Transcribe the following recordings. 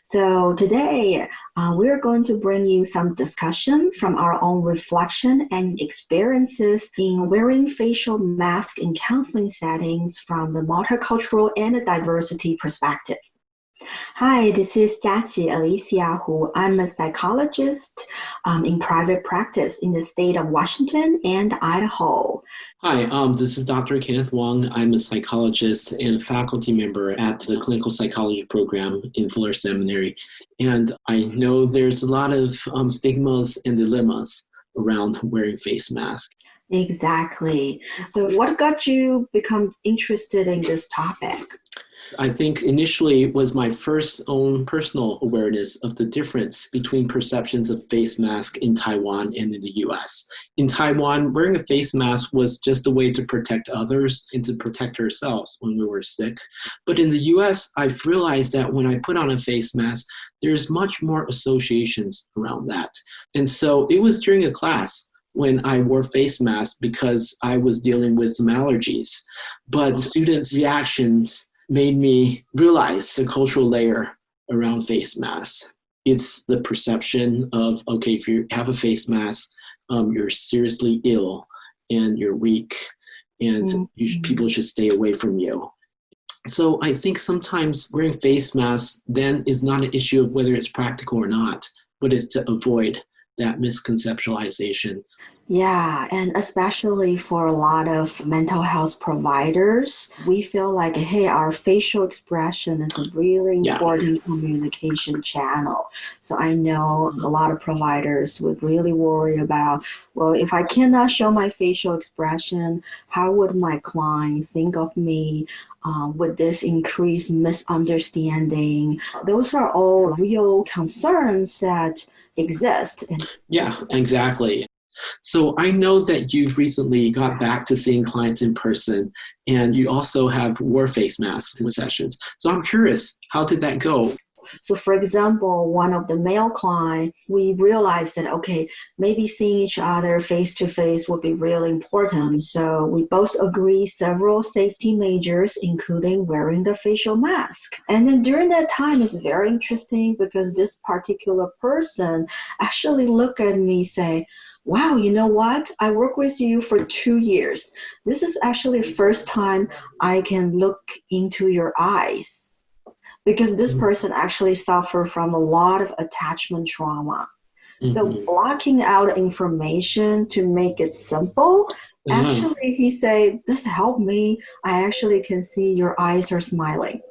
So today, we're going to bring you some discussion from our own reflection and experiences in wearing facial masks in counseling settings from the multicultural and diversity perspective. Hi, this is Jiaqi Alicia Hu. I'm a psychologist in private practice in the state of Washington and Idaho. Hi, this is Dr. Kenneth Wang. I'm a psychologist and a faculty member at the clinical psychology program in Fuller Seminary. And I know there's a lot of stigmas and dilemmas around wearing face masks. Exactly. So what got you become interested in this topic? I think initially it was my first own personal awareness of the difference between perceptions of face mask in Taiwan and in the US. In Taiwan, wearing a face mask was just a way to protect others and to protect ourselves when we were sick. But in the US, I've realized that when I put on a face mask, there's much more associations around that. And so it was during a class when I wore face masks because I was dealing with some allergies. But students' reactions made me realize the cultural layer around face masks. It's the perception of, okay, if you have a face mask, you're seriously ill and you're weak and people should stay away from you. So I think sometimes wearing face masks then is not an issue of whether it's practical or not, but it's to avoid that misconceptualization. Yeah, and especially for a lot of mental health providers, we feel like, hey, our facial expression is a really important communication channel. So I know a lot of providers would really worry about, well, if I cannot show my facial expression, how would my client think of me? Would this increase misunderstanding? Those are all real concerns that exist. Yeah, exactly. So I know that you've recently got back to seeing clients in person, and you also have wore face masks in sessions. So I'm curious, how did that go? So for example, one of the male clients, we realized that, okay, maybe seeing each other face to face would be really important. So we both agree several safety measures, including wearing the facial mask. And then during that time, it's very interesting because this particular person actually looked at me and say, wow, you know what? I work with you for 2 years. This is actually the first time I can look into your eyes. Because this person actually suffered from a lot of attachment trauma. So blocking out information to make it simple, actually he said, this helped me. I actually can see your eyes are smiling.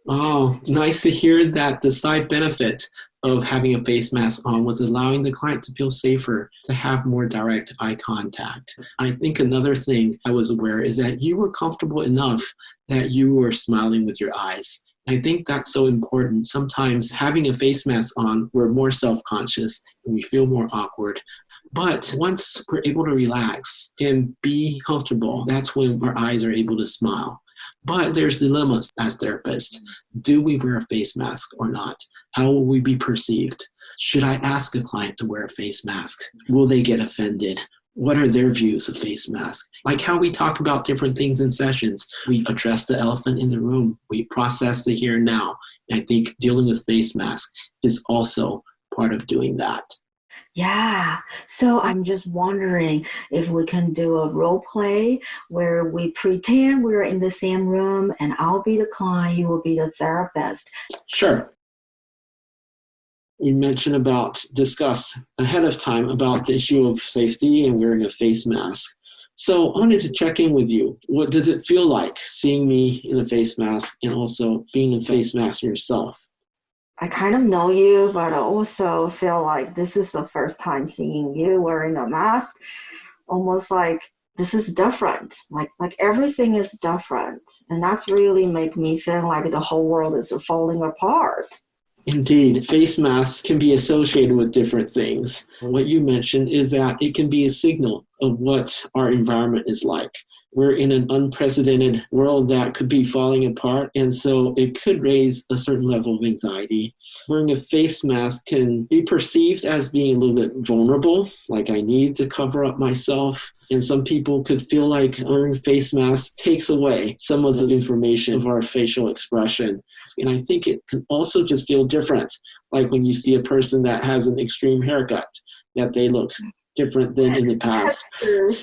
Oh, nice to hear that the side benefit of having a face mask on was allowing the client to feel safer, to have more direct eye contact. I think another thing I was aware is that you were comfortable enough that you were smiling with your eyes. I think that's so important. Sometimes having a face mask on, we're more self-conscious and we feel more awkward. But once we're able to relax and be comfortable, that's when our eyes are able to smile. But there's dilemmas as therapists. Do we wear a face mask or not? How will we be perceived? Should I ask a client to wear a face mask? Will they get offended? What are their views of face masks? Like how we talk about different things in sessions. We address the elephant in the room. We process the here and now. And I think dealing with face masks is also part of doing that. Yeah, so I'm just wondering if we can do a role play where we pretend we're in the same room and I'll be the client, you will be the therapist. Sure. We mentioned discuss ahead of time about the issue of safety and wearing a face mask. So I wanted to check in with you. What does it feel like seeing me in a face mask and also being in a face mask yourself? I kind of know you, but I also feel like this is the first time seeing you wearing a mask. Almost like this is different. Like everything is different. And that's really make me feel like the whole world is falling apart. Indeed, face masks can be associated with different things. What you mentioned is that it can be a signal of what our environment is like. We're in an unprecedented world that could be falling apart, and so it could raise a certain level of anxiety. Wearing a face mask can be perceived as being a little bit vulnerable, like I need to cover up myself. And some people could feel like wearing face masks takes away some of the information of our facial expression. And I think it can also just feel different, like when you see a person that has an extreme haircut, that they look different than in the past.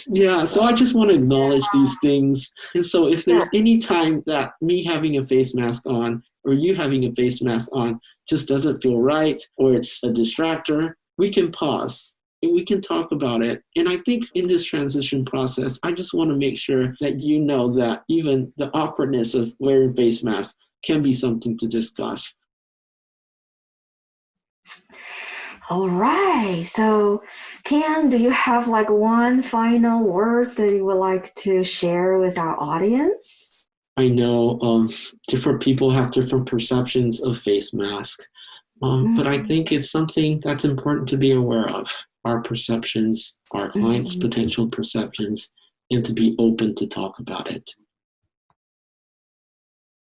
Yeah, so I just want to acknowledge these things. And so if there's any time that me having a face mask on or you having a face mask on just doesn't feel right, or it's a distractor, we can pause and we can talk about it. And I think in this transition process, I just want to make sure that you know that even the awkwardness of wearing face masks can be something to discuss. All right. So, Ken, do you have like one final words that you would like to share with our audience? I know different people have different perceptions of face mask, but I think it's something that's important to be aware of. Our perceptions, our clients' potential perceptions, and to be open to talk about it.